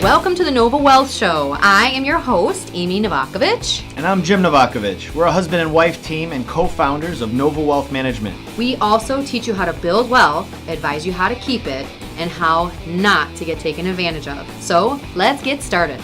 Welcome to the Nova Wealth Show. I am your host, Amy Novakovich. And I'm Jim Novakovich. We're a husband and wife team and co-founders of Nova Wealth Management. We also teach you how to build wealth, advise you how to keep it, and how not to get taken advantage of. So let's get started.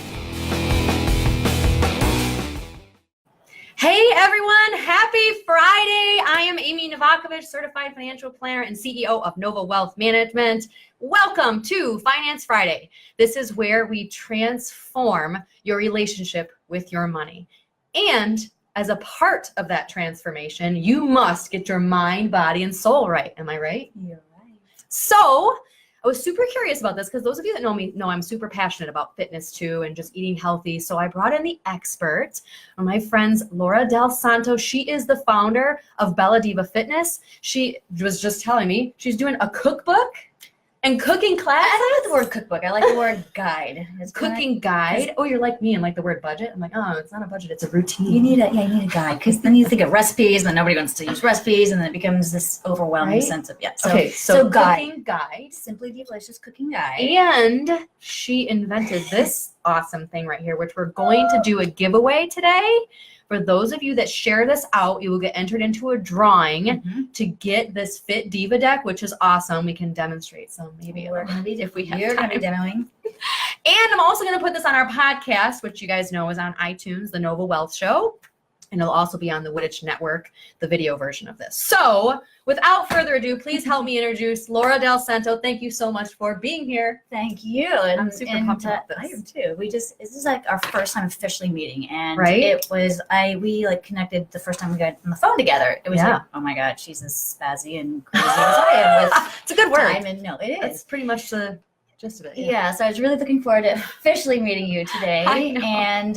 Hey everyone, happy Friday. I am Amy Novakovich, certified financial planner and CEO of Nova Wealth Management. Welcome to Finance Friday. This is where we transform your relationship with your money. And as a part of that transformation, you must get your mind, body, and soul right. Am I right? You're right. So I was super curious about this because those of you that know me know I'm super passionate about fitness too and just eating healthy. So I brought in the expert, one of my friends, Laura DalSanto. She is the founder of Bella Diva Fitness. She was just telling me she's doing a cookbook and cooking class. I don't like the word cookbook. I like the word guide. It's cooking guide. Oh, you're like me and like the word budget. I'm like, oh, it's not a budget, it's a routine. You need a guide because then you think of recipes and then nobody wants to use recipes and then it becomes this overwhelming sense of So guide. Cooking guide. Simply Delicious cooking guide. And she invented this awesome thing right here, which we're going to do a giveaway today. For those of you that share this out, you will get entered into a drawing to get this Fit Diva deck, which is awesome. We can demonstrate some maybe We're gonna be if we have You're time. gonna be demoing. And I'm also going to put this on our podcast, which you guys know is on iTunes, the Nova Wealth Show. And it'll also be on the Wittich Network, the video version of this. So without further ado, please help me introduce Laura DalSanto. Thank you so much for being here. Thank you. And I'm super pumped about this. I am too. This is like our first time officially meeting, and Right? we like connected the first time we got on the phone together. It was like, oh my God, she's as spazzy and crazy as I am with It's a good word. time. And no, it That's is. pretty much the gist of it. Yeah, so I was really looking forward to officially meeting you today. I know. And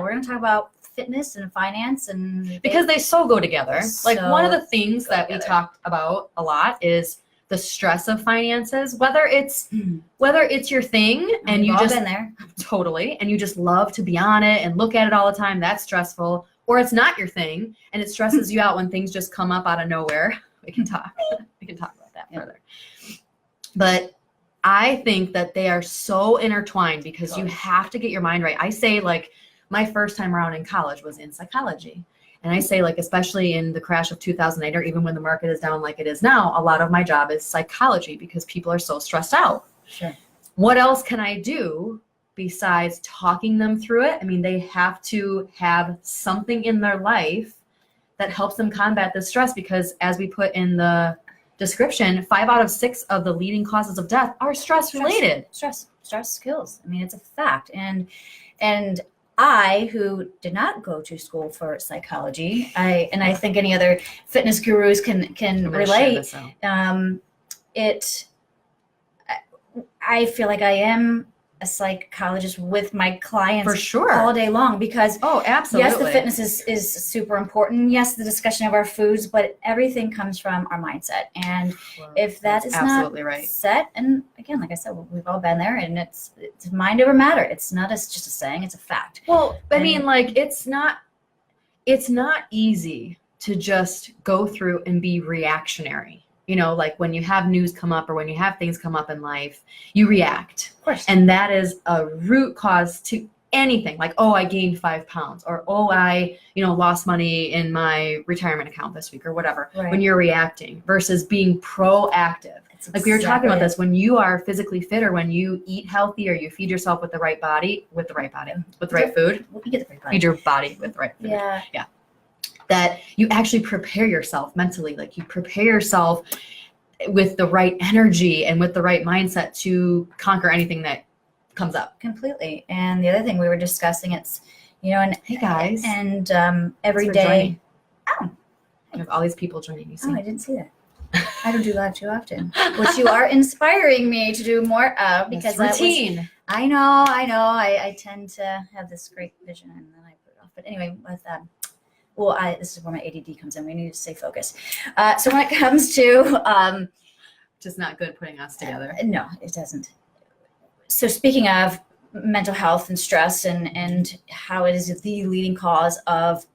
we're going to talk about fitness and finance and Because they so go together. Like one of the So things go that we together. talked about a lot is the stress of finances, whether it's your thing and we've you all just been there. totally and you just love to be on it and look at it all the time, that's stressful, or it's not your thing and it stresses you out when things just come up out of nowhere. We can talk about that further. But I think that they are so intertwined because you have to get your mind right. I say like my first time around in college was in psychology. And I say like, especially in the crash of 2008 or even when the market is down like it is now, a lot of my job is psychology because people are so stressed out. Sure. What else can I do besides talking them through it? I mean, they have to have something in their life that helps them combat the stress because as we put in the description, 5 out of 6 of the leading causes of death are stress related. Stress kills. I mean, it's a fact. And I, who did not go to school for psychology, I think any other fitness gurus can relate. I feel like I am a psychologist with my clients For sure. all day long because absolutely. yes, the fitness is super important. Yes, the discussion of our foods, but everything comes from our mindset. And if that is absolutely not right. set, and again, like I said, we've all been there, and it's mind over matter. It's not just a saying; it's a fact. Well, I mean, like it's not easy to just go through and be reactionary. You know, like when you have news come up or when you have things come up in life, you react. Of course. And that is a root cause to anything like, oh, I gained 5 pounds or, oh, I, lost money in my retirement account this week or whatever. Right. When you're reacting versus being proactive. Like we were talking about this, when you are physically fit or when you eat healthy or you feed yourself with the right food, You get the right body. feed your body with the right food. Yeah. That you actually prepare yourself mentally, like you prepare yourself with the right energy and with the right mindset to conquer anything that comes up. Completely. And the other thing we were discussing, it's, and Hey guys. and every Thanks for day. joining. Oh, You have all these people joining you. I didn't see that. I don't do live too often, which you are inspiring me to do more of because That's routine. I know. I tend to have this great vision and then I put it off. But anyway, with this is where my ADD comes in. We need to stay focused. So when it comes to Just not good putting us together. no, it doesn't. So speaking of mental health and stress and how it is the leading cause of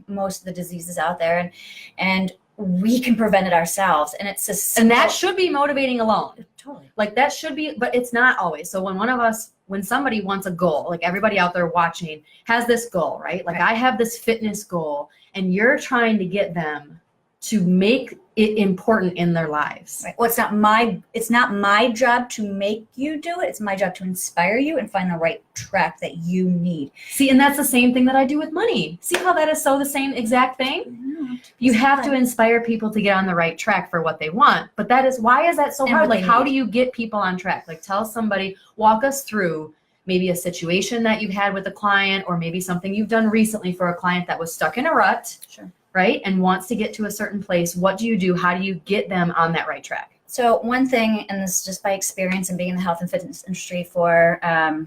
most of the diseases out there, and we can prevent it ourselves, and it's a simple, And that should be motivating alone. totally. Like that should be, but it's not always. So when one of us when somebody wants a goal, like everybody out there watching has this goal, right? Like I have this fitness goal and you're trying to get them to make it important in their lives. Right. Well, it's not my job to make you do it. It's my job to inspire you and find the right track that you need. See, and that's the same thing that I do with money. See how that is so the same exact thing? You have to inspire people to get on the right track for what they want. But why is that so hard? Like, how do you get people on track? Like, tell somebody, walk us through maybe a situation that you've had with a client, or maybe something you've done recently for a client that was stuck in a rut. Sure. Right? And wants to get to a certain place. What do you do? How do you get them on that right track? So one thing, and this is just by experience and being in the health and fitness industry for, I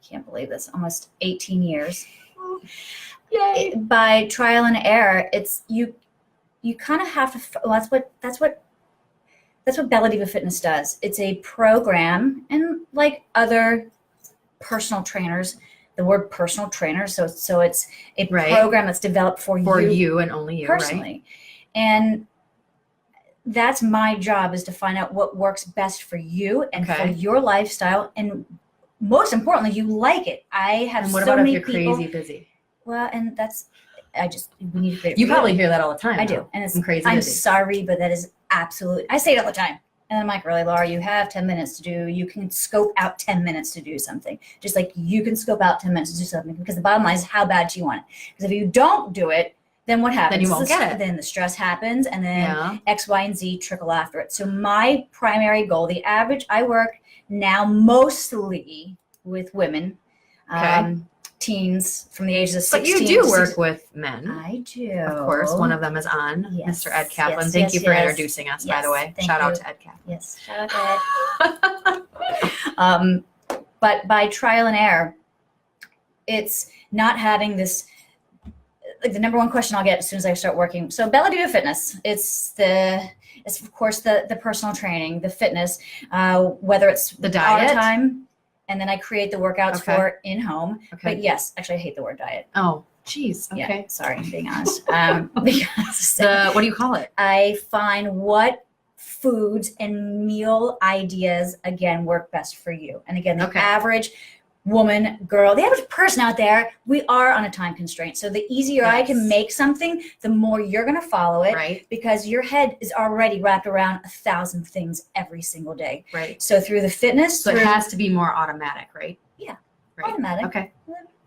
can't believe this, almost 18 years. Yay. By trial and error, it's you kind of have to, well, that's what Bella Diva Fitness does. It's a program, and like other personal trainers, the word personal trainer. So it's a program that's developed for you and only you personally. Right? And that's my job, is to find out what works best for you and for your lifestyle. And most importantly, you like it. I have and what so about many if you're people, crazy busy? Well, and we need to create. You probably hear that all the time. I do. And I'm crazy I'm busy. sorry, but that is absolute. I say it all the time. And I'm like, really, Laura, you have 10 minutes to do, you can scope out 10 minutes to do something. Just like you can scope out 10 minutes to do something, because the bottom line is, how bad do you want it? Because if you don't do it, then what happens? Then you won't get it. Then the stress happens, and then X, Y, and Z trickle after it. So my primary goal, I work now mostly with women, teens from the ages of 16. But you do work with men. I do. Of course, one of them is on, Yes. Mr. Ed Kaplan. Yes, Thank you for yes. introducing us, by the way. Thank Shout out you. to Ed Kaplan. Yes, shout out to Ed. But by trial and error, it's not having this, like the number one question I'll get as soon as I start working. So Bella Diva Fitness, it's of course the personal training, the fitness, whether it's the diet time, and then I create the workouts for in-home. Okay. But yes, actually I hate the word diet. Oh, geez. Okay. Yeah, sorry, I'm being honest. Because what do you call it? I find what foods and meal ideas, again, work best for you. And again, the average woman, girl, the average person out there, we are on a time constraint. So the easier I can make something, the more you're going to follow it, right? Because your head is already wrapped around 1,000 things every single day. Right. So through the fitness, so it has to be more automatic, right? Yeah. Right. Automatic. Okay.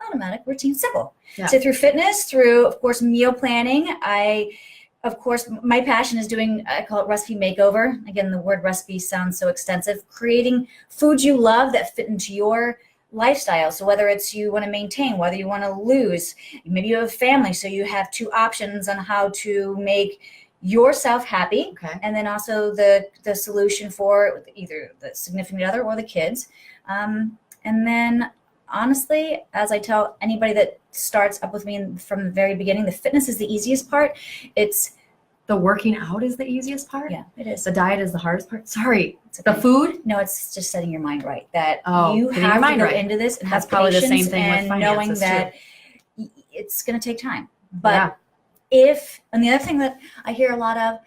Automatic, routine, simple. Yeah. So through fitness, through, of course, meal planning, of course, my passion is doing, I call it recipe makeover. Again, the word recipe sounds so extensive. Creating foods you love that fit into your lifestyle. So whether it's you want to maintain, whether you want to lose, maybe you have a family, so you have two options on how to make yourself happy. Okay. And then also the solution for either the significant other or the kids. And then honestly, as I tell anybody that starts up with me from the very beginning, the fitness is the easiest part. It's the working out is the easiest part. Yeah, it is. The diet is the hardest part. Sorry. The food? No, it's just setting your mind right. That getting you your have to mind go right. into this and That's have probably the patience same thing with and finances, knowing that it's going to take time. But Yeah. and the other thing that I hear a lot of,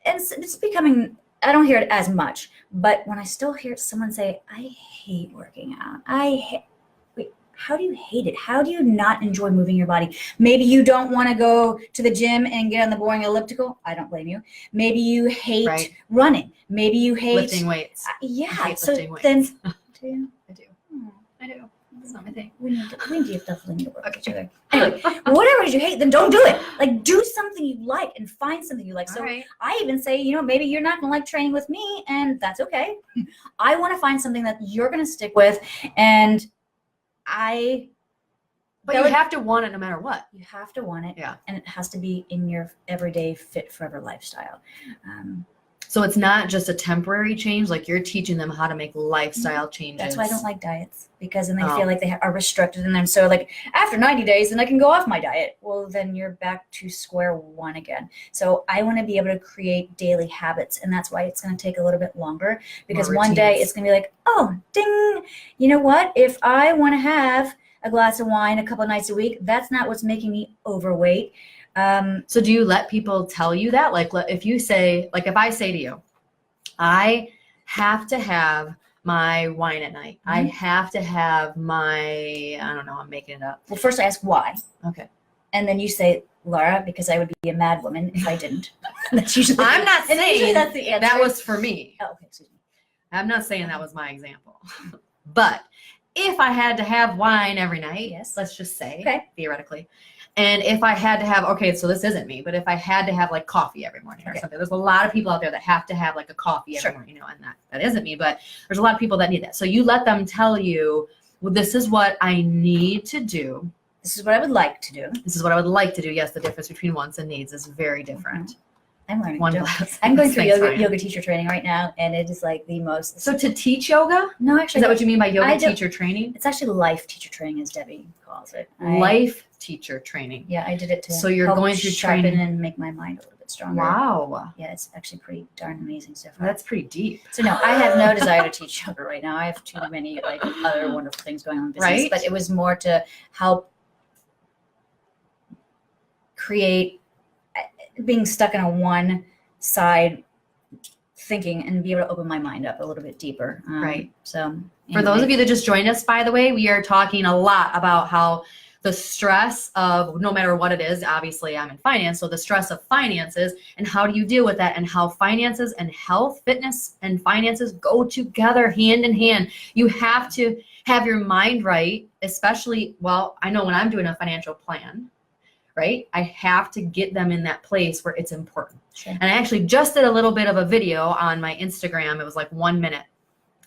and it's becoming, I don't hear it as much, but when I still hear someone say, I hate working out. Wait, how do you hate it? How do you not enjoy moving your body? Maybe you don't want to go to the gym and get on the boring elliptical. I don't blame you. Maybe you hate running. Maybe you hate lifting weights. Yeah. I hate So lifting weights. then, do you? I do. I do. It's not my thing. We need to definitely need to work with each other. Anyway, whatever it is you hate, then don't do it. Like, do something you like and find something you like. So I even say, maybe you're not going to like training with me, and that's okay. I want to find something that you're going to stick with, and But you have to want it no matter what. You have to want it. Yeah. And it has to be in your everyday fit forever lifestyle. So it's not just a temporary change, like you're teaching them how to make lifestyle changes. That's why I don't like diets, because then they feel like they are restricted. And then so like after 90 days, then I can go off my diet. Well, then you're back to square one again. So I want to be able to create daily habits. And that's why it's going to take a little bit longer, because one day it's going to be like, oh, ding, you know what? If I want to have a glass of wine a couple of nights a week, that's not what's making me overweight. So do you let people tell you that? Like if you say, like if I say to you, I have to have my wine at night. I have to have my, I don't know, I'm making it up. Well, first I ask why. Okay. And then you say, Laura, because I would be a mad woman if I didn't. That's usually. I'm not and usually saying that's the answer. that was for me. Oh, okay, excuse me. I'm not saying that was my example. But if I had to have wine every night, Yes. let's just say, Okay. theoretically, and if I had to have, okay, so this isn't me, but if I had to have like coffee every morning or Okay. something, there's a lot of people out there that have to have like a coffee every Sure. morning, you know, and that isn't me, but there's a lot of people that need that. So you let them tell you, well, this is what I need to do. This is what I would like to do. This is what I would like to do. Yes, the difference between wants and needs is very different. I'm learning. One to do. glass. I'm going through Thanks, yoga, Ryan. yoga teacher training right now, and it is like the most. So to teach yoga? No, Is actually, that what you mean by yoga I don't- teacher training? it's actually life teacher training, as Debbie calls it. Life teacher training. Yeah, I did it to. So you're help going through sharpen training. and make my mind a little bit stronger. Wow. Yeah, it's actually pretty darn amazing so far. That's pretty deep. So no, I have no desire to teach yoga right now. I have too many like other wonderful things going on in business. Right. But it was more to help create being stuck in a one side thinking and be able to open my mind up a little bit deeper. Right. So For those of you that just joined us, by the way, we are talking a lot about how the stress of no matter what it is, obviously I'm in finance, so the stress of finances and how do you deal with that and how finances and health, fitness and finances go together hand in hand. You have to have your mind right, especially, well, I know when I'm doing a financial plan, right? I have to get them in that place where it's important. Sure. And I actually just did a little bit of a video on my Instagram. It was like 1 minute.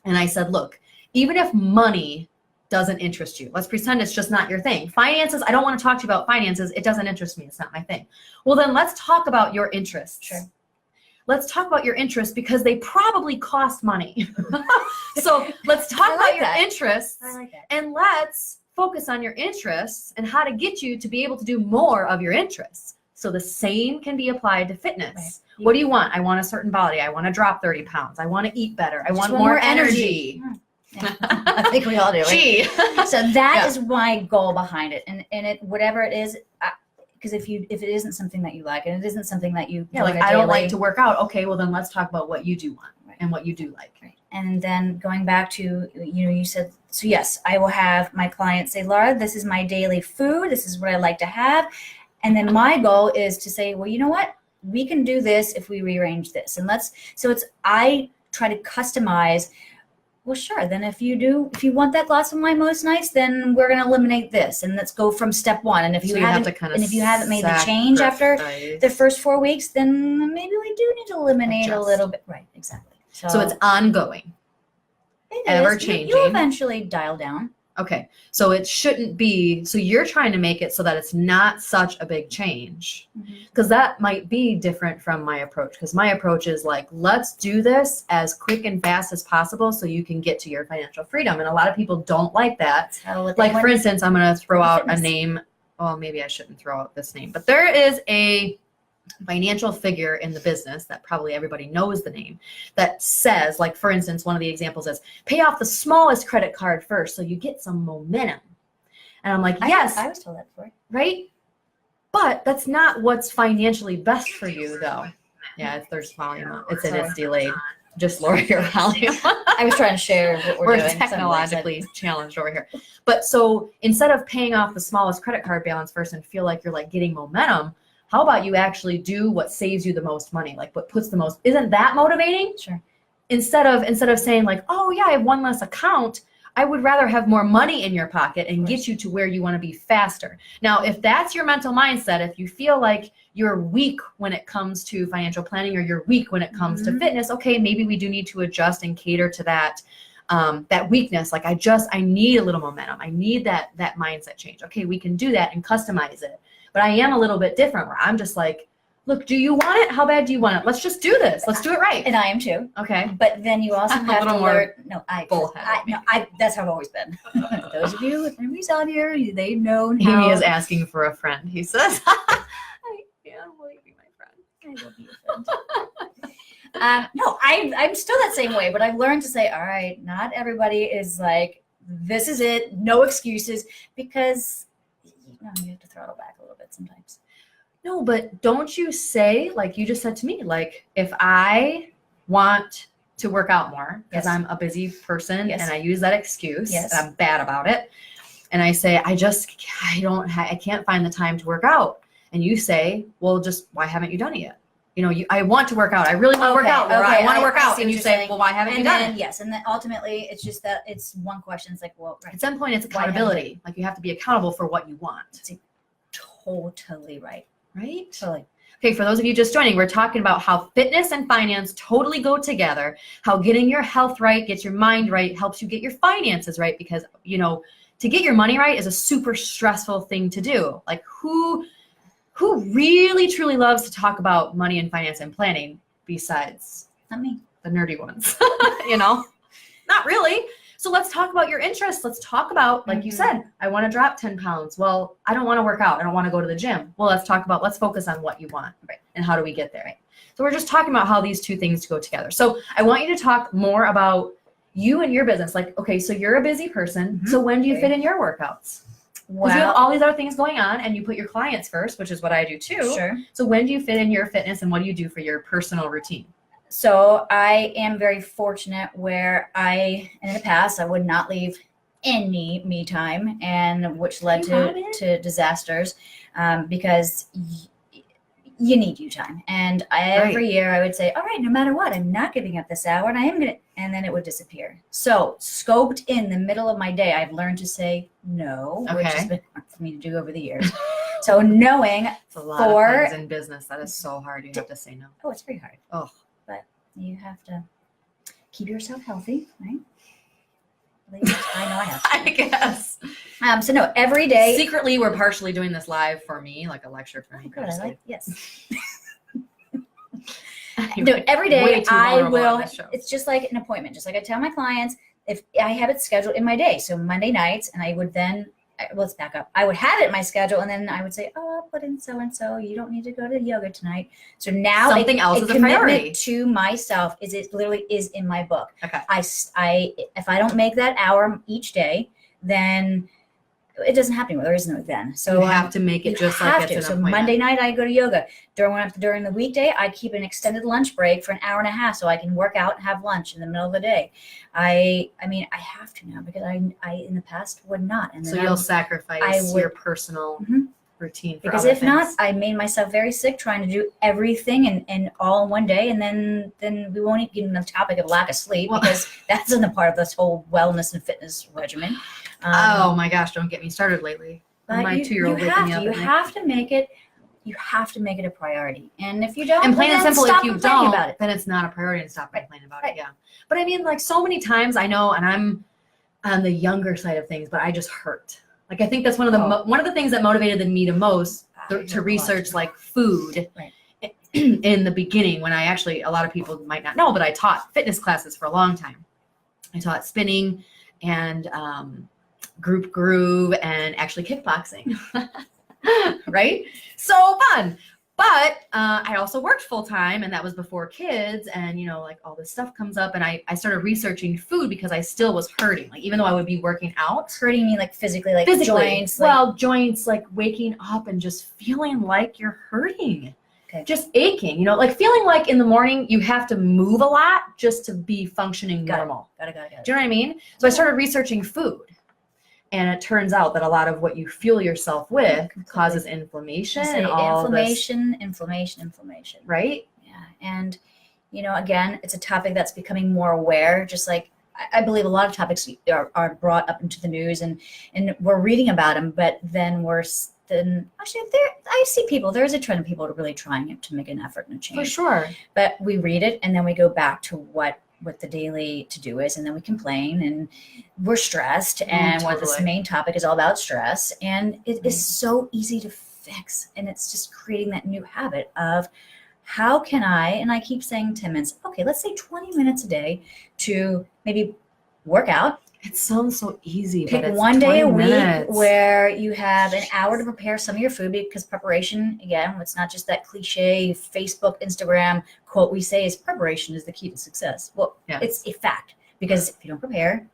And I said, look, even if money doesn't interest you, let's pretend it's just not your thing. Finances, I don't want to talk to you about finances. It doesn't interest me. It's not my thing. Well, then let's talk about your interests. Sure. Let's talk about your interests because they probably cost money. So let's talk about your interests I like that. and let's focus on your interests and how to get you to be able to do more of your interests. So the same can be applied to fitness. Right. What do you want? I want a certain body. I want to drop 30 pounds. I want to eat better. I Just want want more more energy. Yeah. I think we all do. Right? Gee. So that Yeah. is my goal behind it, and it whatever it is, because if it isn't something that you like and it isn't something that you Yeah, do like on a I don't daily- like to work out. Okay, well then let's talk about what you do want Right. and what you do like. Right. And then going back to, you said, so yes, I will have my clients say, Laura, this is my daily food. This is what I like to have. And then my goal is to say, well, you know what? We can do this if we rearrange this. And I try to customize, well, sure. Then if you want that glass of wine most nights, then we're going to eliminate this. And let's go from step one. And if So you you have haven't, to kind of and if you haven't made the change after the first 4 weeks, then maybe we do need to eliminate a Adjust. little bit. Right. Exactly. So it's ongoing. It ever is. changing. You eventually dial down. Okay. So it shouldn't be, so you're trying to make it so that it's not such a big change. Because that might be different from my approach. Because my approach is like, let's do this as quick and fast as possible so you can get to your financial freedom. And a lot of people don't like that. That's how Like, for instance, I'm going to throw out a Fitness. name. Well, maybe I shouldn't throw out this name. But there is a financial figure in the business that probably everybody knows the name that says, like, for instance, one of the examples is pay off the smallest credit card first so you get some momentum. And I'm like, yes, I was told that before. right? But that's not what's financially best for you, though. Yeah, there's volume up. It's Sorry. it's delayed. Just lower your volume. I was trying to share what we're doing. Technologically challenged over here. But so instead of paying off the smallest credit card balance first and feel like you're like getting momentum, how about you actually do what saves you the most money? Like what puts the most, isn't that motivating? Sure. Instead of saying like, oh yeah, I have one less account, I would rather have more money in your pocket and get you to where you want to be faster. Now, if that's your mental mindset, if you feel like you're weak when it comes to financial planning or you're weak when it comes to fitness, okay, maybe we do need to adjust and cater to that that weakness. Like I need a little momentum. I need that mindset change. Okay, we can do that and customize it. But I am a little bit different where I'm just like, look, do you want it? How bad do you want it? Let's just do this. Let's do it right. And I am too. Okay. But then you also I'm a have to little more learn. No, bullheaded. that's how I've always been. Those of you with memories out here, they know Amy how. is asking for a friend. He says, I am, will you be my friend? I will be a friend. No, I'm still that same way, but I've learned to say, all right, not everybody is like, this is it, no excuses, because you have to throttle back a little bit sometimes. No, but don't you say, like you just said to me, like if I want to work out more because Yes. I'm a busy person Yes. and I use that excuse Yes. and I'm bad about it. And I say, I can't find the time to work out. And you say, well, just why haven't you done it yet? You know, I want to work out. I really want to work out. Laura. I want to work out. see And what you you're say, saying. well, why haven't you And done then, it? yes. And then ultimately, it's just that it's one question. It's like, well, right. At some point, it's Why haven't accountability. Like you have to be accountable for what you want. Totally right. Right? Totally. Okay, for those of you just joining, we're talking about how fitness and finance totally go together, how getting your health right, gets your mind right, helps you get your finances right, because, you know, to get your money right is a super stressful thing to do. Like who really truly loves to talk about money and finance and planning besides Not me. the nerdy ones, you know? Not really. So let's talk about your interests. Let's talk about, like you said, I want to drop 10 pounds. Well, I don't want to work out. I don't want to go to the gym. Well, let's focus on what you want, right? And how do we get there, right? So we're just talking about how these two things go together. So I want you to talk more about you and your business. Like, okay, so you're a busy person. So when do you fit in your workouts? Because you have all these other things going on and you put your clients first, which is what I do too. Sure. So when do you fit in your fitness and what do you do for your personal routine? So I am very fortunate where in the past, I would not leave any me time, and which led to disasters because you need you time. And every year I would say, all right, no matter what, I'm not giving up this hour and I am going to, and then it would disappear. So scoped in the middle of my day, I've learned to say no, which has been hard for me to do over the years. So knowing it's a lot of things in business that is so hard. You have to say no. Oh, it's very hard. Oh, but you have to keep yourself healthy, right? I know I have to. I guess. So no, every day. Secretly, we're partially doing this live for me, like a lecture for me. Good, yes. No, every day Way too I vulnerable will. on this show. It's just like an appointment. Just like I tell my clients, if I have it scheduled in my day, so Monday nights, and I would then. Let's back up. I would have it in my schedule, and then I would say, "Oh, I'll put in so and so. You don't need to go to yoga tonight." So now something else is a commitment priority to myself. It literally is in my book. Okay. If I don't make that hour each day, then it doesn't happen. There is no then. So you have to make it just like it's an So appointment. Monday night I go to yoga. During the weekday I keep an extended lunch break for an hour and a half so I can work out and have lunch in the middle of the day. I mean I have to now because I in the past would not. And so you'll sacrifice your personal routine for because other if things. not, I made myself very sick trying to do everything and all in one day, and then we won't even get into the topic of lack of sleep because that's in the part of this whole wellness and fitness regimen. Oh my gosh, don't get me started lately. My 2-year-old waking me up. You have to make it a priority. And if you don't, and plain and simple, if you don't, about it. then it's not a priority and stop complaining about it. Yeah. But I mean, like so many times I know, and I'm on the younger side of things, but I just hurt. Like, I think that's one of the things that motivated me the most to research like food in the beginning when a lot of people might not know, but I taught fitness classes for a long time. I taught spinning and group groove and actually kickboxing, right? So fun. But I also worked full time, and that was before kids, and like all this stuff comes up, and I started researching food because I still was hurting. Like even though I would be working out, hurting me like physically, joints. Joints, like waking up and just feeling like you're hurting, just aching. Like feeling like in the morning you have to move a lot just to be functioning normal. Got it. Do you know what I mean? So I started researching food. And it turns out that a lot of what you fuel yourself with causes inflammation and all inflammation. Right? Yeah. And, again, it's a topic that's becoming more aware. Just like I believe a lot of topics are brought up into the news and we're reading about them, but then I see people, there's a trend of people really trying to make an effort and a change. For sure. But we read it and then we go back to what the daily to-do is, and then we complain and we're stressed, and what this main topic is all about stress, and it is so easy to fix, and it's just creating that new habit of how can and I keep saying 10 minutes, okay, let's say 20 minutes a day to maybe work out. It sounds so easy. Pick but it's one day a minutes. week where you have an hour to prepare some of your food, because preparation, again, it's not just that cliche Facebook, Instagram quote we say is preparation is the key to success. Well, it's a fact, because if you don't prepare,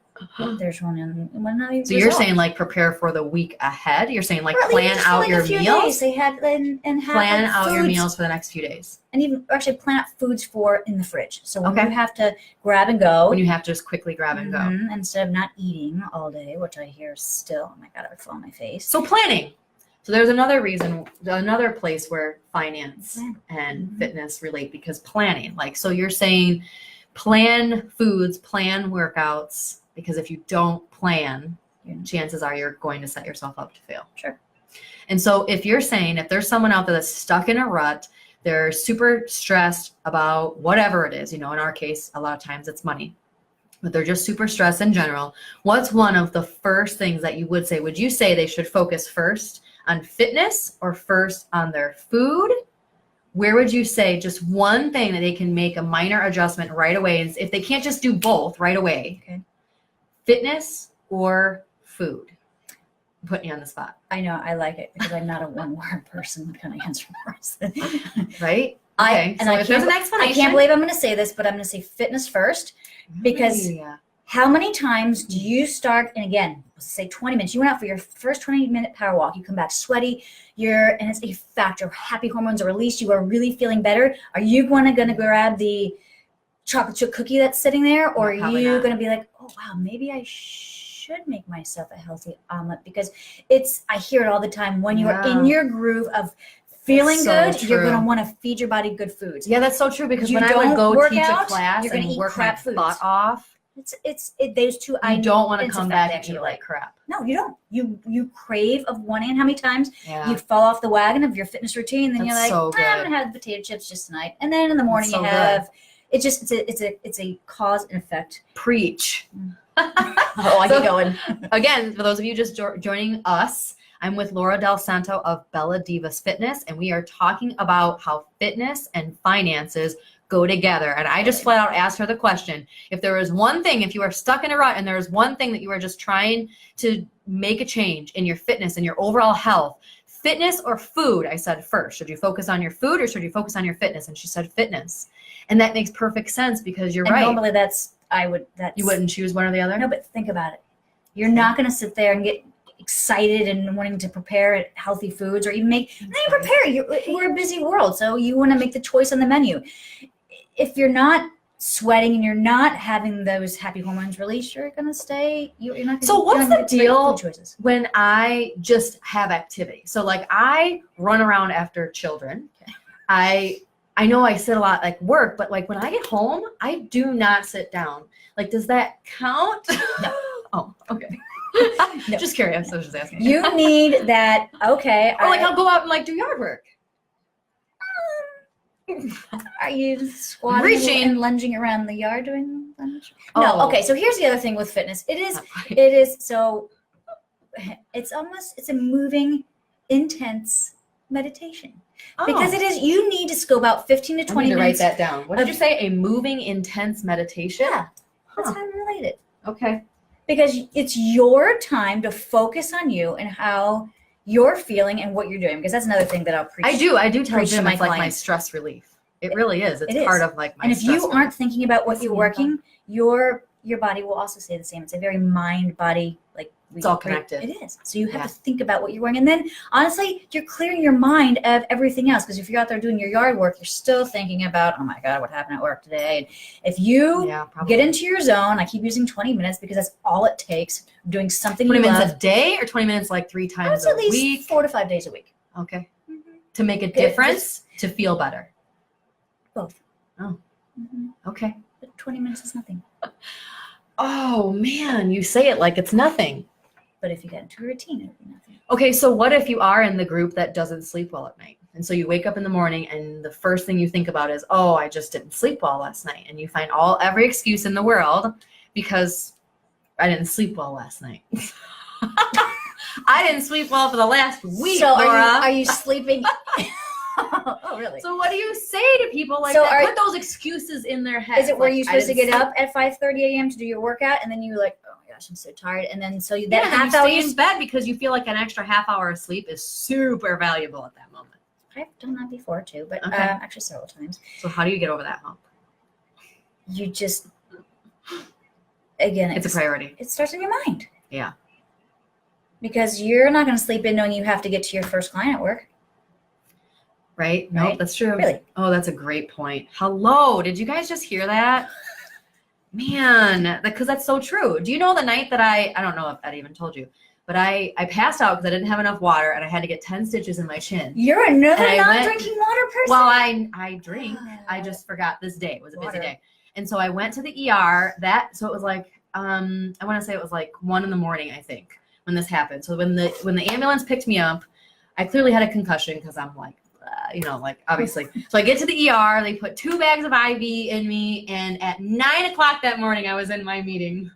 there's one in one of So you're saying like prepare for the week ahead? You're saying like Or at plan least for, out like, your a few meals? days. They had and have Plan like, out your foods, meals for the next few days. and even actually plan out foods for in the fridge. So when Okay. you have to grab and go, When you have to just quickly grab and go. instead of not eating all day, which I hear still. Oh my god, I would fall on my face. So planning. So there's another reason, another place where finance and fitness relate, because planning. Like, so you're saying plan foods, plan workouts, because if you don't plan, chances are you're going to set yourself up to fail. Sure. And so if you're saying, if there's someone out there that's stuck in a rut, they're super stressed about whatever it is, in our case, a lot of times it's money, but they're just super stressed in general. What's one of the first things that you would say? Would you say they should focus first on fitness or first on their food? Where would you say just one thing that they can make a minor adjustment right away? And if they can't just do both right away, Okay. Fitness or food? I'm putting you on the spot. I know, I like it because I'm not a one-word person. I'm kind of answer person. Right? I if there's an I explanation. can't believe I'm going to say this, but I'm going to say fitness first, because how many times do you start, and again, let's say 20 minutes, you went out for your first 20-minute power walk, you come back sweaty, and it's a factor, happy hormones are released, you are really feeling better. Are you going to grab the chocolate chip cookie that's sitting there, or are you going to be like, oh wow, maybe I should make myself a healthy omelet? Because I hear it all the time, when you are in your groove of feeling good, you're going to want to feed your body good foods. Yeah, that's so true, because You when I would don't go work teach out, a class you're gonna and eat work crap my foods. butt off, It's those two. I don't want to it's a come fact, back and eat actually. like crap. No, you don't. You crave of one hand. How many times Yeah. you fall off the wagon of your fitness routine, and then That's you're like, so I'm good. gonna have potato chips just tonight, and then in the morning That's so you have. It's a cause and effect. Preach. Oh, I So- get going. Again, for those of you just joining us, I'm with Laura DalSanto of Bella Diva Fitness, and we are talking about how fitness and finances go together. And I just flat out asked her the question, if there is one thing, if you are stuck in a rut and there is one thing that you are just trying to make a change in your fitness and your overall health, fitness or food? I said first, should you focus on your food or should you focus on your fitness? And she said fitness. And that makes perfect sense, because you're And right. normally You wouldn't choose one or the other? No, but think about it. You're not going to sit there and get excited and wanting to prepare healthy foods, or even we're a busy world, so you want to make the choice on the menu. If you're not sweating and you're not having those happy hormones released, you're going to stay. You're not. Gonna, So what's the deal food choices? when I just have activity? So like I run around after children. Okay. I know I sit a lot like work, but like when I get home, I do not sit down. Like, does that count? No. Oh, okay. No. Just curious. I was just asking. You need that. Okay. Or like I'll go out and like do yard work. Are you squatting Reaching. and lunging around the yard doing lunge? No. Oh. Okay. So here's the other thing with fitness. It is so. It's a moving, intense meditation. Because it is, you need to go about 15 to 20 I need to minutes. write that down. What did you say? A moving, intense meditation? Yeah, that's Huh. how I'm related. Okay. Because it's your time to focus on you and how you're feeling and what you're doing. Because that's another thing that I'll preach. I do tell preach to Jim my it's like my clients. stress relief. It really is. It's It is. part of like my And if stress you relief. aren't thinking about what That's you're so working, your body will also say the same. It's a very mind body It's all connected. It is. So you have Yeah. to think about what you're wearing. And then honestly, you're clearing your mind of everything else. Because if you're out there doing your yard work, you're still thinking about, oh my God, what happened at work today? And if you Probably. get into your zone, I keep using 20 minutes because that's all it takes, doing something 20 you minutes love. a day or 20 minutes like 3 times That's a at least week? 4 to 5 days a week. Okay. To make a Okay, difference, to feel better. Both. Oh. Mhm. Okay. But 20 minutes is nothing. Oh man, you say it like it's nothing. But if you get into a routine, it would be nothing. Okay, so what if you are in the group that doesn't sleep well at night? And so you wake up in the morning and the first thing you think about is, oh, I just didn't sleep well last night. And you find every excuse in the world because I didn't sleep well last night. I didn't sleep well for the last week, So Laura. are you sleeping? Oh, really? So what do you say to people like So that? Put those excuses in their head. Is it where Like, you're I supposed to didn't get sleep- up at 5:30 a.m. to do your workout, and then you're like, oh my gosh, I'm so tired, and then so that Yeah, then half you hour stay in bed because you feel like an extra half hour of sleep is super valuable at that moment. I've done that before too, but Okay. actually several times. So how do you get over that hump? You just again, It's a priority. It starts in your mind. Yeah. Because you're not going to sleep in knowing you have to get to your first client at work. Right? Nope, Right? that's true. Really? Oh, that's a great point. Hello. Did you guys just hear that? Man, because that's so true. Do you know the night that I don't know if Ed even told you, but I passed out because I didn't have enough water and I had to get 10 stitches in my chin. You're another And I non-drinking water person? Well, I drink. I just forgot this day. It was a busy Water. day. And so I went to the ER. So it was like, I want to say it was like 1 a.m, I think, when this happened. So when the ambulance picked me up, I clearly had a concussion because I'm like, obviously. So I get to the ER, they put 2 bags of IV in me, and at 9 o'clock that morning, I was in my meeting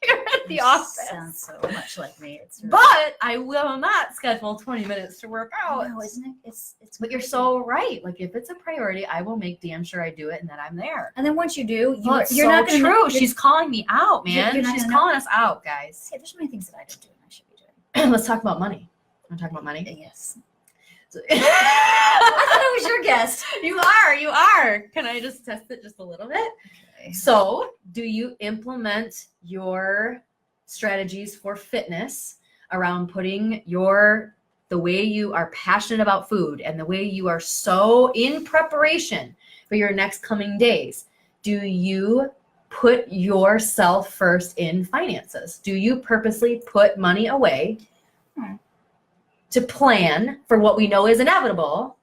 here at the office. Sounds so much like me. It's really, But I will not schedule 20 minutes to work out. no, isn't it? It's But you're crazy. so right. Like, if it's a priority, I will make damn sure I do it and that I'm there. And then once you do, Well, it's you're so not gonna true. know- She's calling me out, man. You're not She's gonna know. calling us out, guys. Hey, there's so many things that I don't do and I should be doing. Let's talk about money. Want to talk about money? Yes. I I thought it was your guest. You are. Can I just test it just a little bit? Okay. So, do you implement your strategies for fitness around putting the way you are passionate about food and the way you are so in preparation for your next coming days? Do you put yourself first in finances? Do you purposely put money away to plan for what we know is inevitable,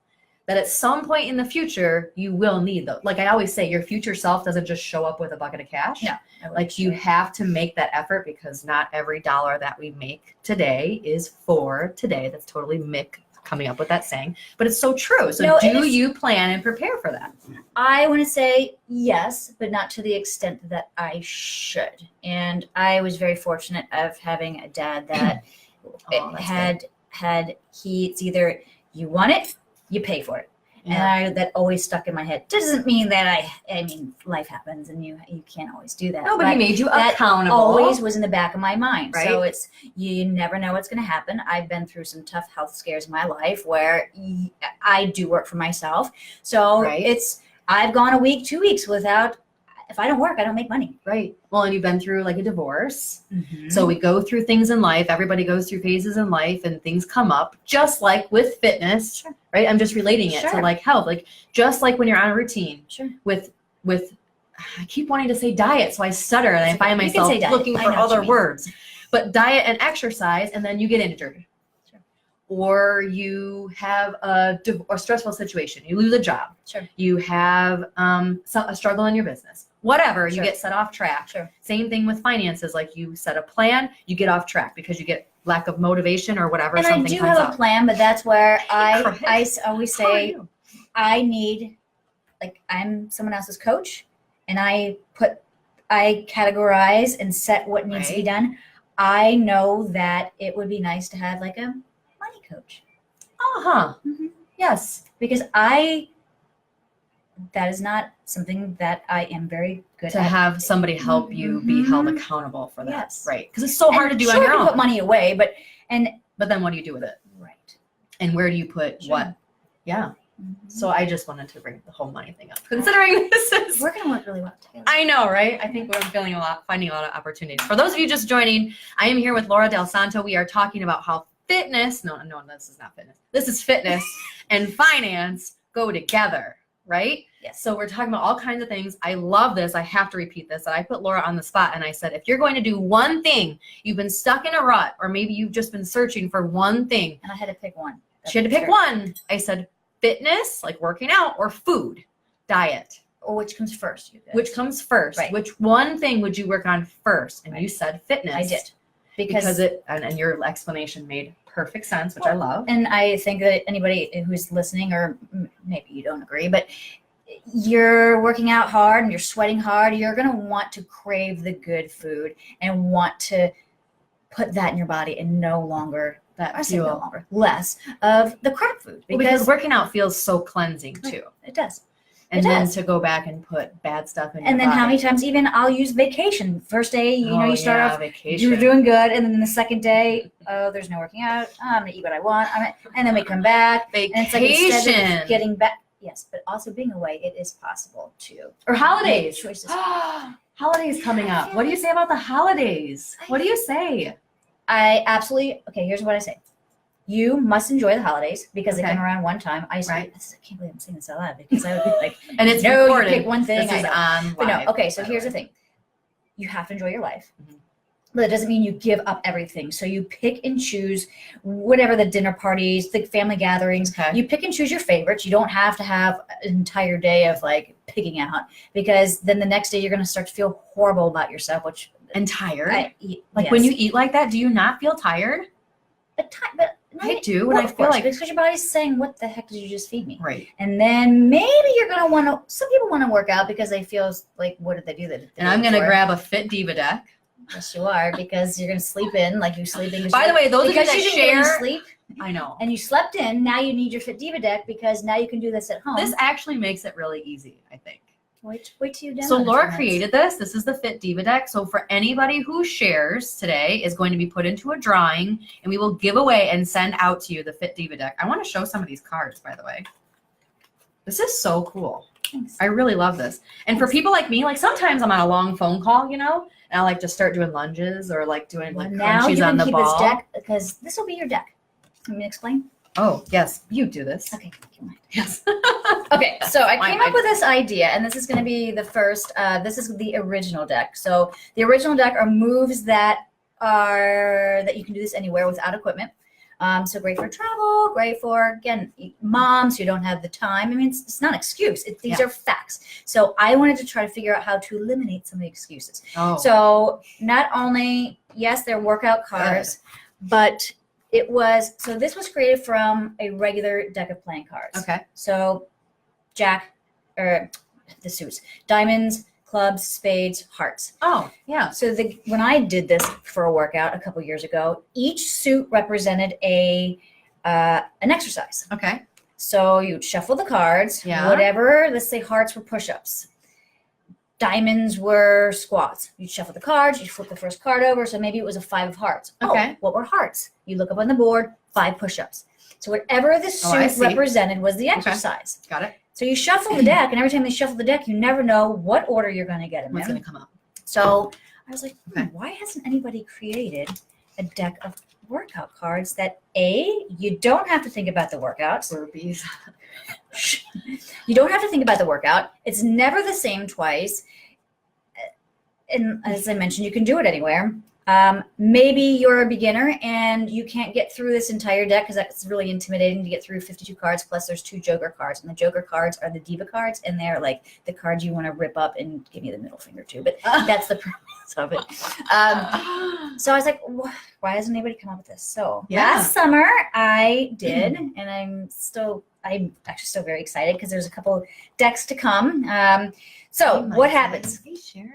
that at some point in the future you will need those? Like I always say, your future self doesn't just show up with a bucket of cash. Yeah. Like you have to make that effort, because not every dollar that we make today is for today. That's totally Mick coming up with that saying, but it's so true. So No, it do is- you plan and prepare for that? I want to say yes, but not to the extent that I should. And I was very fortunate of having a dad that Oh, that's it's either you want it, you pay for it. Yeah. And that always stuck in my head. Doesn't mean that I mean, life happens and you can't always do that. No, but he made you that accountable. always was in the back of my mind. Right. So it's, you never know what's going to happen. I've been through some tough health scares in my life where I do work for myself. So Right. I've gone a week, 2 weeks without, if I don't work, I don't make money. Right. Well, and you've been through like a divorce. Mm-hmm. So we go through things in life. Everybody goes through phases in life and things come up, just like with fitness, Sure. right? I'm just relating it to Sure. like health, like just like when you're on a routine Sure. with, I keep wanting to say diet. So I stutter and I It's find okay. You can myself say diet. looking I for know what you other mean. words, but diet and exercise, and then you get injured. Sure. Or you have a stressful situation. You lose a job. Sure. You have a struggle in your business. Whatever, you Sure. get set off track. Sure. Same thing with finances. Like you set a plan, you get off track because you get lack of motivation or whatever. And I something do comes have up. a plan, but that's where I Chris. always How are say you? I need, like, I'm someone else's coach, and I categorize and set what needs to be Right. done. I know that it would be nice to have like a money coach, Uh-huh. Mhm. Yes. because that is not something that I am very good To at. have somebody help you be held Mhm. accountable for that. Yes. Right. Because it's so hard to And do sure, on your you can put own. money away, but But then what do you do with it? right. And where do you put Sure. what? Yeah. Mhm. So I just wanted to bring the whole money thing up. Considering this is We're gonna work really well together. I know, right? I think we're finding a lot of opportunities. For those of you just joining, I am here with Laura DalSanto. We are talking about how fitness, no, this is not fitness. This is fitness and finance go together, right? Yes. So we're talking about all kinds of things. I love this. I have to repeat this. I put Laura on the spot and I said, if you're going to do one thing, you've been stuck in a rut, or maybe you've just been searching for one thing. And I had to pick one. She had to pick one. I said, fitness, like working out, or food, diet. Or which comes first? You guys? Which comes first? Right. Which one thing would you work on first? And you Right. said fitness. I did. Because it and your explanation made perfect sense, which I love. And I think that anybody who's listening, or maybe you don't agree, but you're working out hard and you're sweating hard, you're going to want to crave the good food and want to put that in your body and no longer, That I say no fuel. longer, less of the crap food. Well, because working out feels so cleansing too. It does. And It then does. to go back and put bad stuff in And your then how body. many times even I'll use vacation. First day, you start off, vacation. you're doing good. And then the second day, oh, there's no working out. I'm going to eat what I want. And then we come back. vacation. And it's like instead of getting back, yes, but also being away, it is possible to or holidays. make choices. Holidays coming up. What do you say about the holidays? What do you say? Okay, here's what I say. You must enjoy the holidays because they Okay. come around one time. I Right. can't believe I'm saying this out loud because I would be like, And it's no, recorded. you pick one thing. This I is know. on But no, live, okay, so by the here's the way. thing. You have to enjoy your life. Mhm. But it doesn't mean you give up everything. So you pick and choose whatever the dinner parties, the family gatherings. Okay. You pick and choose your favorites. You don't have to have an entire day of like picking out because then the next day you're going to start to feel horrible about yourself, which And tired. like when you eat like that, do you not feel tired? but I do, and I feel like because your body's saying, "What the heck did you just feed me?" right. And then maybe you're gonna want to. Some people want to work out because they feel like, "What did they do?" And I'm gonna grab a Fit Diva deck. Yes, you are because you're gonna sleep in like you're sleeping. By the way, those of you because that you didn't get any share, sleep I know. and you slept in, now you need your Fit Diva deck because now you can do this at home. This actually makes it really easy, I think. Wait till you download So it Laura for created this. This is the Fit Diva deck. So for anybody who shares today is going to be put into a drawing, and we will give away and send out to you the Fit Diva deck. I want to show some of these cards, by the way. This is so cool. Thanks. I really love this. And for people like me, like sometimes I'm on a long phone call, and I like to start doing lunges or like doing like now you crunchies on can the keep ball. this deck because this will be your deck. Let me explain. Oh yes, you do this. Okay. Keep mine. Yes. Okay, so I My came up with this idea, and this is going to be the first. This is the original deck. So the original deck are moves that you can do this anywhere without equipment. So great for travel, great for again moms who don't have the time. I mean, it's not an excuse. These Yeah. are facts. So I wanted to try to figure out how to eliminate some of the excuses. Oh. So not only yes, they're workout cards, but this was created from a regular deck of playing cards. Okay. So Jack, or the suits, diamonds, clubs, spades, hearts. Oh yeah. So when I did this for a workout a couple years ago, each suit represented an exercise. Okay. So you'd shuffle the cards, Yeah. whatever, let's say hearts were push-ups. Diamonds were squats. You'd shuffle the cards, you'd flip the first card over. So maybe it was a 5 of hearts. Okay. Oh, what were hearts? You look up on the board, 5 push-ups. So whatever the I suit see. represented was the exercise. Got it. So you shuffle the deck, and every time you shuffle the deck, you never know what order you're going to get them What's in. gonna come up? So I was like, Okay. why hasn't anybody created a deck of workout cards that you don't have to think about the workouts. Burpees. You don't have to think about the workout. It's never the same twice. And as I mentioned, you can do it anywhere. Maybe you're a beginner and you can't get through this entire deck because that's really intimidating to get through 52 cards. Plus, there's 2 Joker cards, and the Joker cards are the Diva cards, and they're like the cards you want to rip up and give me the middle finger to. But that's the purpose of it. So I was like, why hasn't anybody come up with this? So last summer I did, and I'm actually still very excited because there's a couple decks to come. So what happens? Hey, Sharon.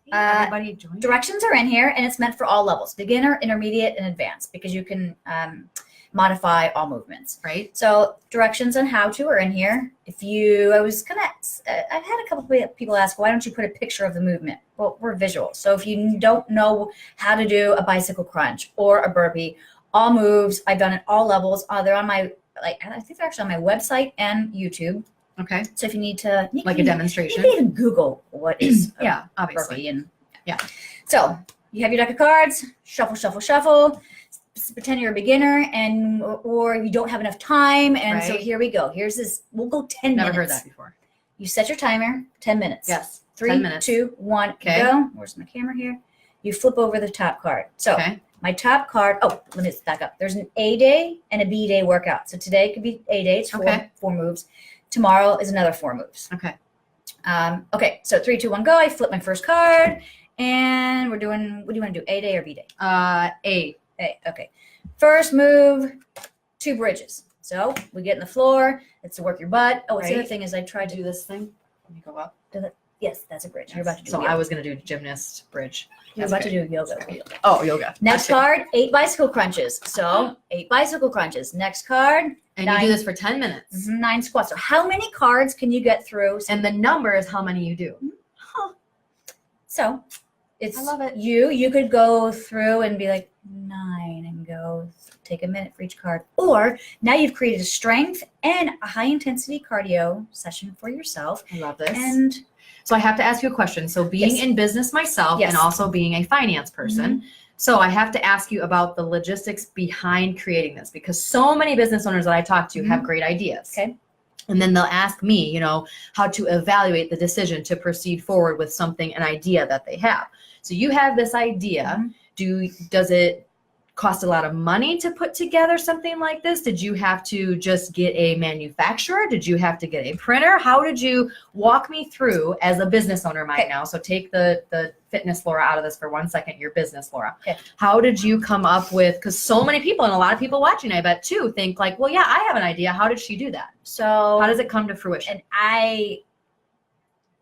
Hey, everybody join. Directions are in here, and it's meant for all levels: beginner, intermediate, and advanced, because you can modify all movements. Right. So directions on how to are in here. I've had a couple of people ask, why don't you put a picture of the movement? Well, we're visual. So if you don't know how to do a bicycle crunch or a burpee, all moves, I've done at all levels. They're on my, I think they're actually on my website and YouTube. Okay. So if you need to, Like a demonstration. you can even Google what is a Yeah, obviously. burpee. And Yeah. So you have your deck of cards, shuffle, shuffle, shuffle. Pretend you're a beginner, or you don't have enough time, and so Right. here we go. Here's this. We'll go 10 minutes. Never heard that before. You set your timer, 10 minutes. Yes. 3, 10 minutes. 2, 1, Okay. go. Where's my camera here? You flip over the top card. So Okay. my top card. Oh, let me back up. There's an A day and a B day workout. So today could be A day. It's four moves. Tomorrow is another 4 moves. Okay. Okay. So 3, 2, 1, go. I flip my first card, and we're doing. What do you want to do? A day or B day? A. A. Okay. First move, 2 bridges. So we get in the floor. It's to work your butt. Oh, what's the other Right. thing is I tried to Do this thing. Let me go up. Yes, that's a bridge. You're about to do. So yoga. I was gonna do gymnast bridge. You're That's about good. to do yoga. Oh, yoga. Next Gotcha. card, 8 bicycle crunches. So 8 bicycle crunches. Next card, And 9, you do this for 10 minutes. 9 squats. So how many cards can you get through? And the number is how many you do. So it's I love it. You could go through and be like 9 and go take a minute for each card. Or now you've created a strength and a high intensity cardio session for yourself. I love this. And So I have to ask you a question. So being Yes. in business myself Yes. and also being a finance person, so I have to ask you about the logistics behind creating this, because so many business owners that I talk to have great ideas. Okay. And then they'll ask me, how to evaluate the decision to proceed forward with something, an idea that they have. So you have this idea. Does it cost a lot of money to put together something like this? Did you have to just get a manufacturer? Did you have to get a printer? How did you walk me through as a business owner right now? So take the fitness Laura out of this for 1 second, your business Laura. Okay. How did you come up with, because so many people and a lot of people watching, I bet too, think like, well, yeah, I have an idea. How did she do that? So How does it come to fruition? And I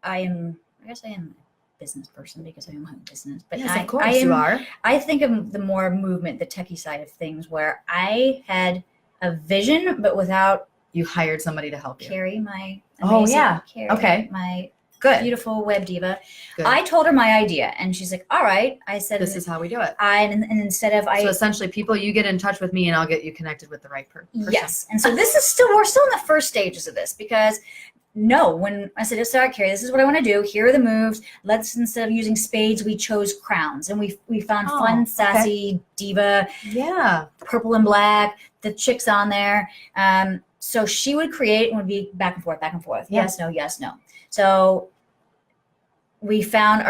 guess I am a business person because I own my own business. But Yes, of course you are. I think of the more movement, the techie side of things, where I had a vision, but without You hired somebody to help you. Carrie, my Oh, amazing yeah. Carrie, Okay. my Good. beautiful web diva. Good. I told her my idea, and she's like, "All right." I said, This is how we do it. and instead of So essentially, people, you get in touch with me and I'll get you connected with the right person. Yes. And so this is we're still in the first stages of this, because when I said, "Sorry, Carrie, this is what I want to do. Here are the moves. Let's, instead of using spades, we chose crowns." And we found fun, sassy, diva, Yeah. purple and black, the chicks on there. So she would create and would be back and forth, back and forth. Yeah. Yes, no, yes, no. So we found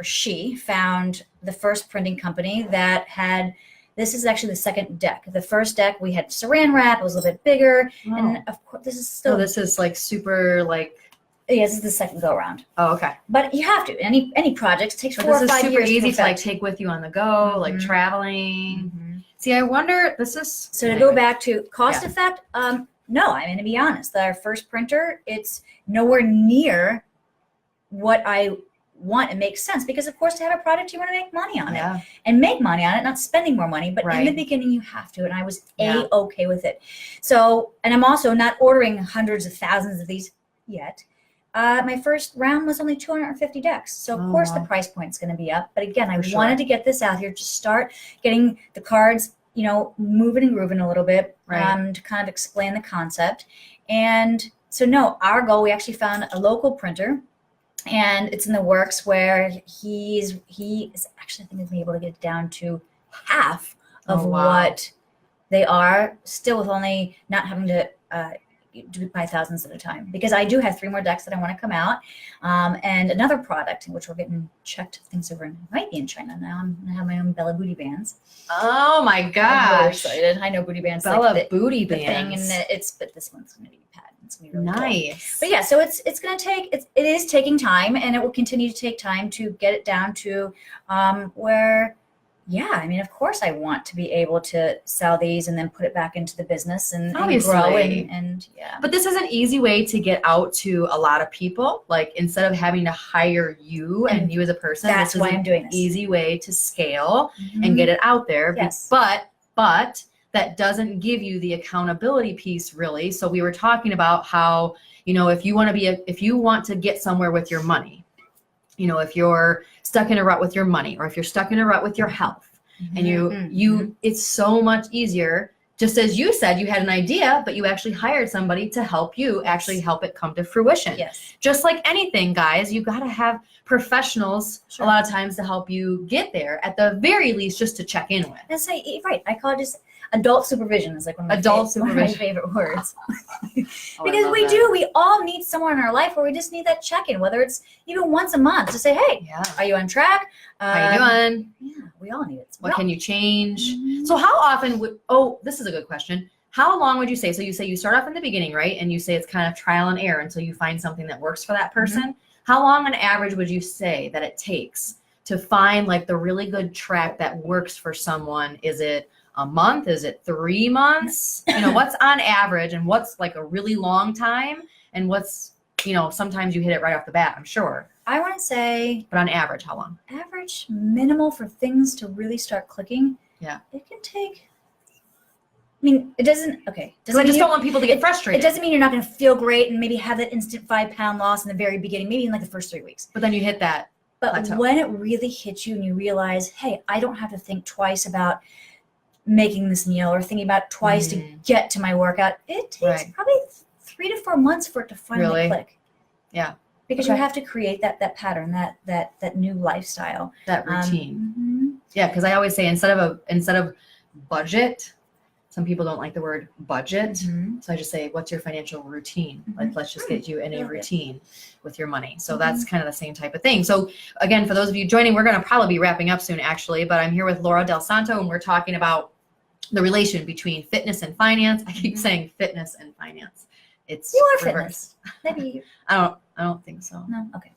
she found the first printing company that had, this is actually the second deck. The first deck, we had saran wrap, it was a little bit bigger. Oh. And of course, this is still, So this is like super like, yeah, this is the second go around. oh, okay. But you have to, any projects takes So 4 this or is 5 super years easy to like perfect. take with you on the go, like Mhm. traveling. See, I wonder, this is. So to anyway. go back to cost effect, no, I'm going to be honest. Our first printer, it's nowhere near what I want. It makes sense because, of course, to have a product, you want to make money on Yeah. it and make money on it, not spending more money. But in the Right. beginning, you have to, and I was Yeah. okay with it. So, and I'm also not ordering hundreds of thousands of these yet. My first round was only 250 decks. So, of Oh, course, the wow. price point's going to be up. But again, I For sure. wanted to get this out here, just start getting the cards, moving and grooving a little bit, Right. to kind of explain the concept. And so, no, our goal, we actually found a local printer, and it's in the works where he is actually, I think, is able to get it down to half of Oh, wow. what they are, still with only not having to do it by thousands at a time, because I do have 3 more decks that I want to come out, and another product in which we're getting checked things over, and might be in China now. I'm gonna have my own Bella booty bands. Oh my I'm really gosh. excited. I know booty bands, Bella like booty the thing, bands. and but this one's gonna be patent. It's gonna be really cool. Nice. But yeah, so it's gonna take, it is taking time, and it will continue to take time to get it down to where, yeah, I mean, of course I want to be able to sell these and then put it back into the business and grow Obviously. and yeah. But this is an easy way to get out to a lot of people. Like, instead of having to hire you and you as a person, That's this is why an I'm doing this. easy way to scale Mhm. and get it out there. Yes. But that doesn't give you the accountability piece, really. So we were talking about how, if you want to get somewhere with your money, if you're stuck in a rut with your money, or if you're stuck in a rut with your health, and Mhm. it's so much easier, just as you said, you had an idea, but you actually hired somebody to help you actually help it come to fruition. Yes. Just like anything, guys, you got to have professionals Sure. a lot of times to help you get there, at the very least, just to check in with. That's right. I call it just adult supervision. Is like one of my Adult one of my supervision. favorite words. Oh, I Because love we that. do. We all need someone in our life where we just need that check-in, whether it's even once a month, to say, "Hey, Yeah. are you on track? How you doing? Yeah, we all need it. What can you change? Mhm. So how often this is a good question. How long would you say? So you say you start off in the beginning, right? And you say it's kind of trial and error until you find something that works for that person. How long on average would you say that it takes to find like the really good track that works for someone? Is it a month? Is it 3 months? What's on average, and what's like a really long time? And what's, sometimes you hit it right off the bat, I'm sure. I want to say But on average, how long? average minimal for things to really start clicking. Yeah. It can take. I mean, it doesn't. Okay. Because I just don't want people to get frustrated. It doesn't mean you're not going to feel great and maybe have that instant 5-pound loss in the very beginning, maybe in like the first 3 weeks. But then you hit that. But plateau. when it really hits you and you realize, hey, I don't have to think twice about making this meal or thinking about twice to get to my workout, it takes Right. probably 3 to 4 months for it to finally Really? click. Yeah. because you have to create that pattern, that new lifestyle, that routine. Mhm. Yeah, because I always say instead of budget, some people don't like the word budget. Mhm. So I just say, what's your financial routine? Like, let's just get you in a love it. routine with your money. So that's kind of the same type of thing. So again, for those of you joining, we're going to probably be wrapping up soon, actually, but I'm here with Laura DalSanto, and we're talking about the relation between fitness and finance. I keep saying fitness and finance. It's You are reversed. fitness. Maybe. I don't think so. No. Okay.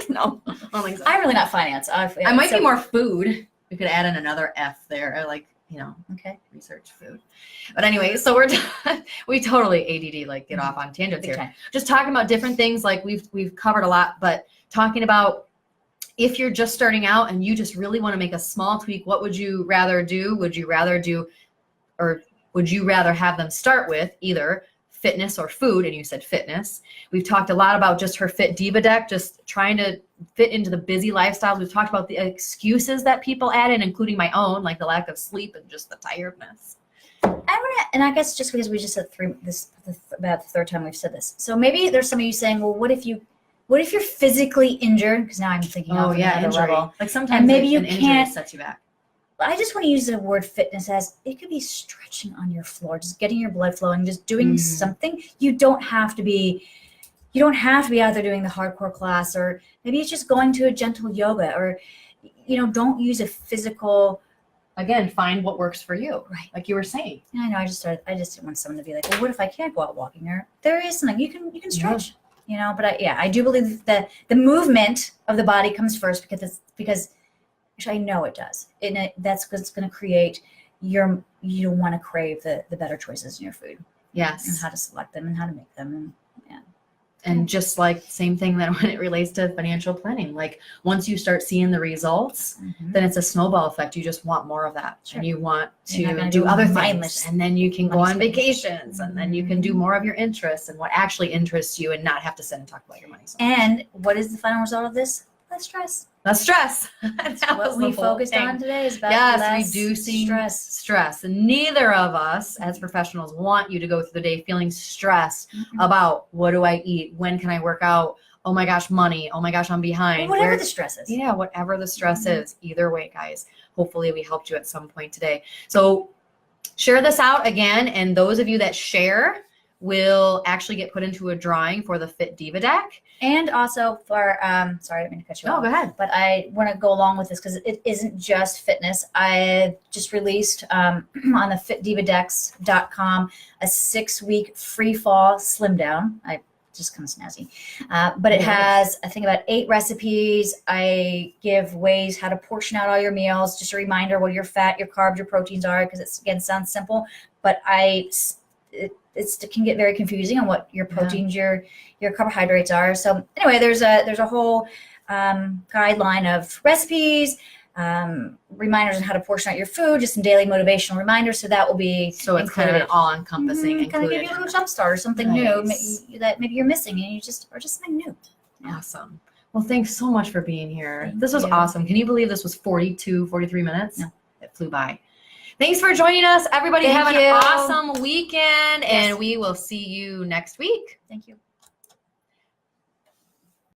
No, I don't think so. I'm really not finance. I might be more food. We could add in another F there, or like, Okay. research food. But anyway, so we totally ADD, like get off on tangents Big here. time. Just talking about different things, like we've covered a lot, but talking about if you're just starting out and you just really want to make a small tweak, what would you rather do? Would you rather have them start with either fitness or food? And you said fitness. We've talked a lot about just her Fit Diva deck, just trying to fit into the busy lifestyles. We've talked about the excuses that people add in, including my own, like the lack of sleep and just the tiredness. And I guess just because we just said about the third time we've said this. So maybe there's some of you saying, well, what if you're physically injured? Because now I'm thinking of another injury. level. Like sometimes And maybe you an injury can't- sets you back. I just want to use the word fitness as it could be stretching on your floor, just getting your blood flowing, just doing something. You don't have to be out there doing the hardcore class, or maybe it's just going to a gentle yoga, or don't use a physical. Again, find what works for you. Right. Like you were saying. Yeah, I know. I just didn't want someone to be like, well, what if I can't go out walking? Or there is something you can stretch. But I do believe that the movement of the body comes first because actually I know it does. And that's what's going to create you want to crave the better choices in your food. Yes. And how to select them and how to make them. And just like same thing that when it relates to financial planning, like once you start seeing the results, then it's a snowball effect. You just want more of that. Sure. And you want You're not to gonna do do other mindless things. And then you can go money on spending. vacations, and then you can do more of your interests and what actually interests you and not have to sit and talk about your money. So much. And what is the final result of this? Less stress. Less stress. That's That was what the we whole focused thing. on today is about Yes, reducing stress. And neither of us as professionals want you to go through the day feeling stressed about what do I eat? When can I work out? Oh my gosh, money. Oh my gosh, I'm behind. Whatever the stress is. Yeah, whatever the stress is. Either way, guys, hopefully we helped you at some point today. So share this out again. And those of you that share will actually get put into a drawing for the Fit Diva deck. And also for, sorry, I didn't mean to cut you off. Oh, go ahead. But I want to go along with this because it isn't just fitness. I just released on the fitdivadex.com a 6-week free fall slim down. I just kind of snazzy. But it has, I think, about 8 recipes. I give ways how to portion out all your meals. Just a reminder what your fat, your carbs, your proteins are, because it's, again, sounds simple, but it can get very confusing on what your proteins, your carbohydrates are. So anyway, there's a whole guideline of recipes, reminders on how to portion out your food, just some daily motivational reminders. So that will be So it's kind of an all-encompassing. kind of give you a little jump start or something new that maybe you're missing, and just something new. Awesome. Well, thanks so much for being here. Thank This was you. awesome. Can you believe this was 43 minutes? No. It flew by. Thanks for joining us. Everybody Thank have you. an awesome weekend, Yes. and we will see you next week. Thank you.